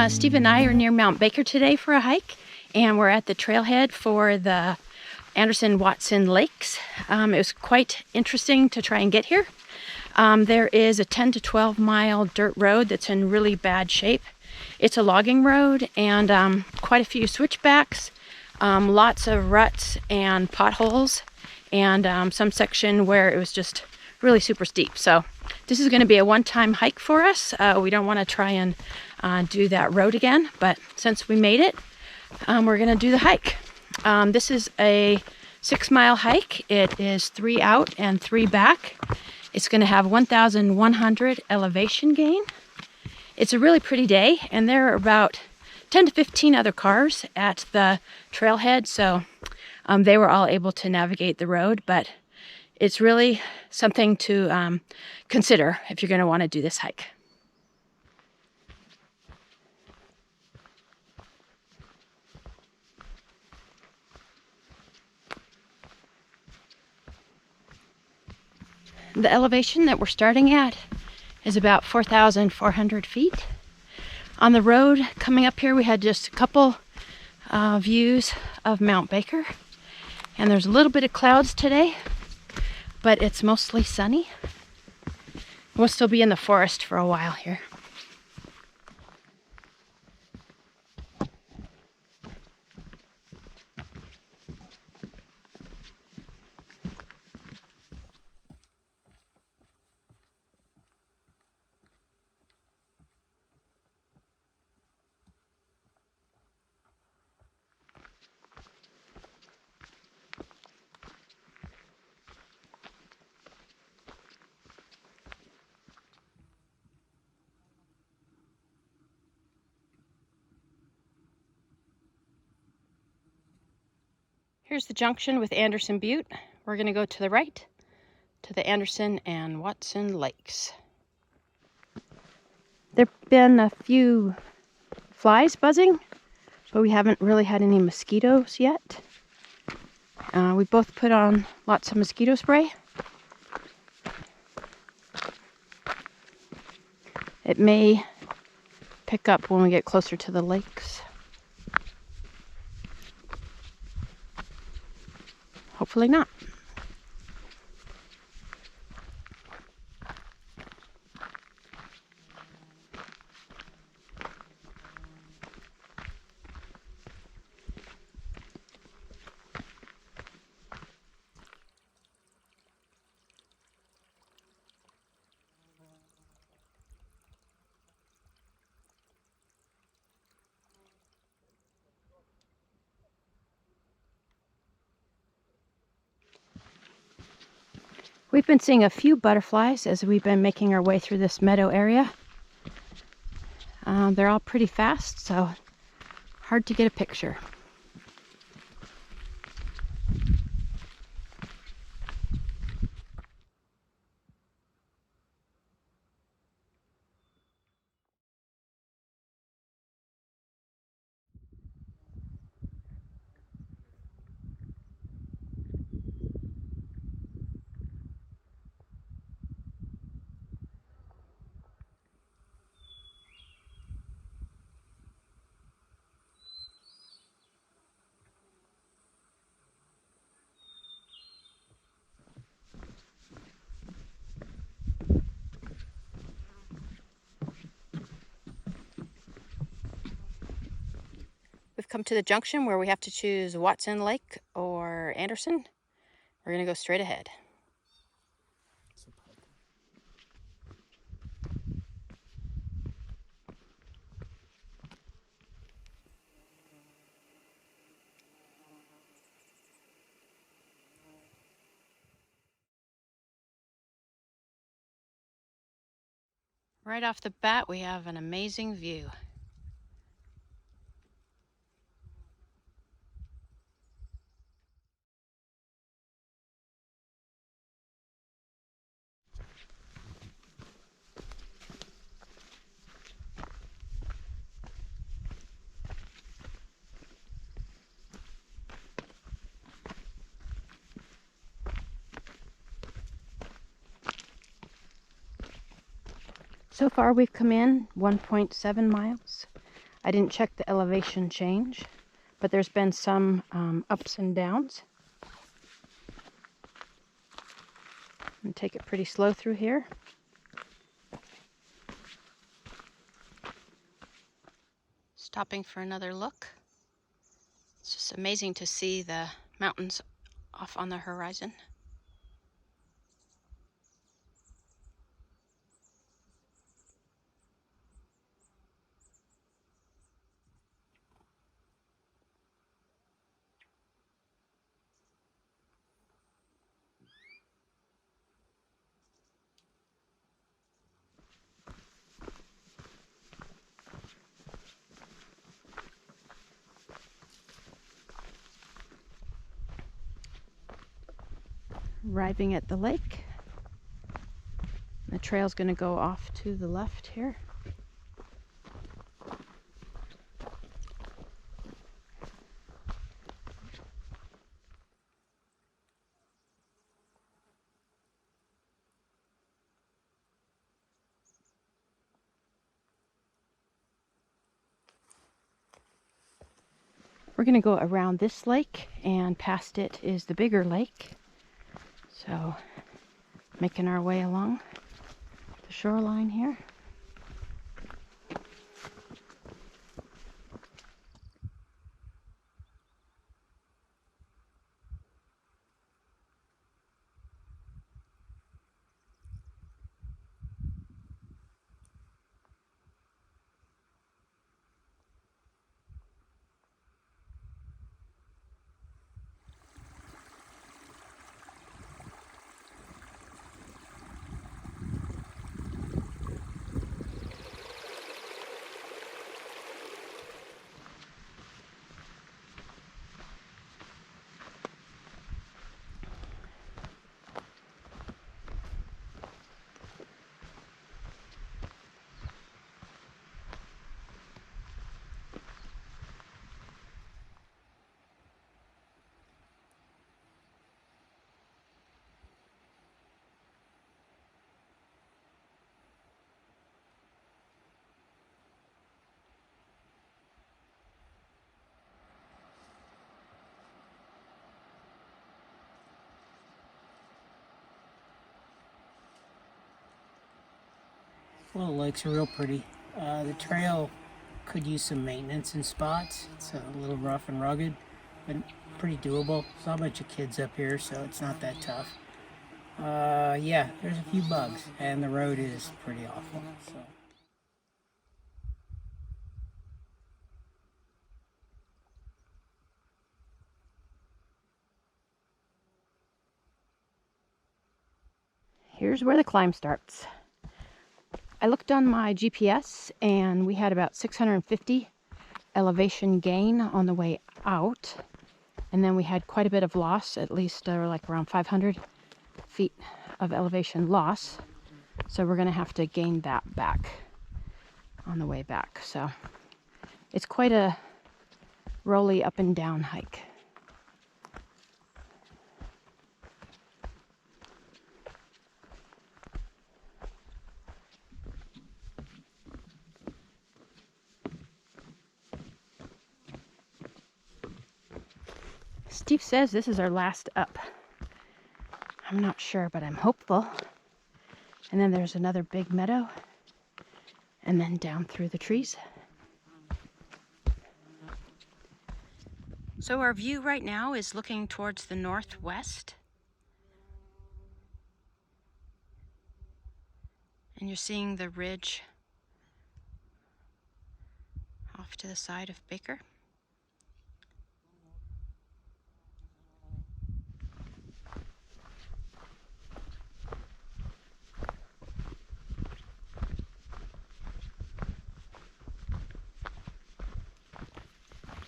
Steve and I are near Mount Baker today for a hike, and we're at the trailhead for the Anderson-Watson Lakes. It was quite interesting to try and get here. There is a 10 to 12 mile dirt road that's in really bad shape. It's a logging road and quite a few switchbacks, lots of ruts and potholes, and some section where it was just really super steep. So this is going to be a one-time hike for us. We don't want to try and do that road again, but since we made it, we're going to do the hike. This is a 6-mile hike. It is 3 out and 3 back. It's going to have 1,100 elevation gain. It's a really pretty day, and there are about 10 to 15 other cars at the trailhead, so they were all able to navigate the road, but it's really something to consider if you're going to want to do this hike. The elevation that we're starting at is about 4,400 feet. On the road coming up here, we had just a couple views of Mount Baker, and there's a little bit of clouds today, but it's mostly sunny. We'll still be in the forest for a while here. Here's the junction with Anderson Butte. We're going to go to the right to the Anderson and Watson Lakes. There have been a few flies buzzing, but we haven't really had any mosquitoes yet. We both put on lots of mosquito spray. It may pick up when we get closer to the lakes. Hopefully not. We've been seeing a few butterflies as we've been making our way through this meadow area. They're all pretty fast, so hard to get a picture. We've come to the junction where we have to choose Watson Lake or Anderson. We're going to go straight ahead. Right off the bat, we have an amazing view. So far we've come in 1.7 miles. I didn't check the elevation change, but there's been some ups and downs. And take it pretty slow through here. Stopping for another look. It's just amazing to see the mountains off on the horizon. Arriving at the lake. The trail's going to go off to the left here. We're going to go around this lake, and past it is the bigger lake. So, making our way along the shoreline here. Well, the lakes are real pretty. The trail could use some maintenance in spots. It's a little rough and rugged, but pretty doable. There's not a bunch of kids up here, so it's not that tough. Yeah, there's a few bugs, and the road is pretty awful. So. Here's where the climb starts. I looked on my GPS and we had about 650 elevation gain on the way out. And then we had quite a bit of loss, at least like around 500 feet of elevation loss. So we're gonna have to gain that back on the way back. So it's quite a rolly up and down hike. Steve says this is our last up. I'm not sure, but I'm hopeful. And then there's another big meadow, and then down through the trees. So our view right now is looking towards the northwest. And you're seeing the ridge off to the side of Baker.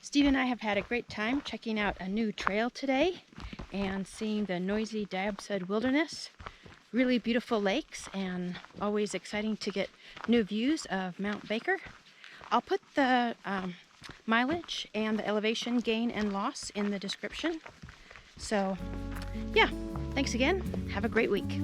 Steve and I have had a great time checking out a new trail today and seeing the Noisy-Diobsud Wilderness. Really beautiful lakes, and always exciting to get new views of Mount Baker. I'll put the mileage and the elevation gain and loss in the description. So yeah, thanks again. Have a great week.